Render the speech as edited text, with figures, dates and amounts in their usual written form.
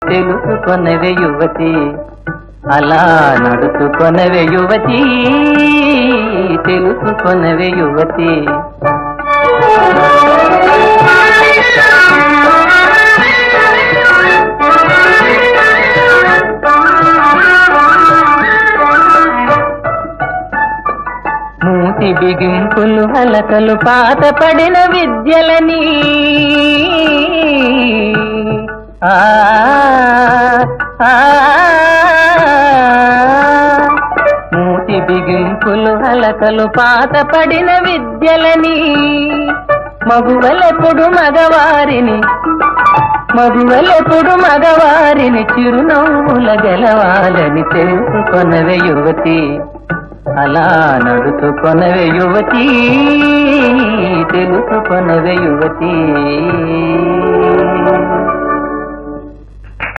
తెలుసుకొనవే యువతి, అలా నడుచుకొనవే యువతి, తెలుసుకొనవే యువతి. మూతి బిగింపులు హలకలు పాత పడిన విద్యలని, మూతి బిగింపులు హలకలు పాత పడిన విద్యలని, మగువలెప్పుడు మగవారిని చిరునవ్వుల గెలవాలని తెలుసుకొనవే యువతి, అలా నడుచుకొనవే యువతి, తెలుసుకొనవే యువతి.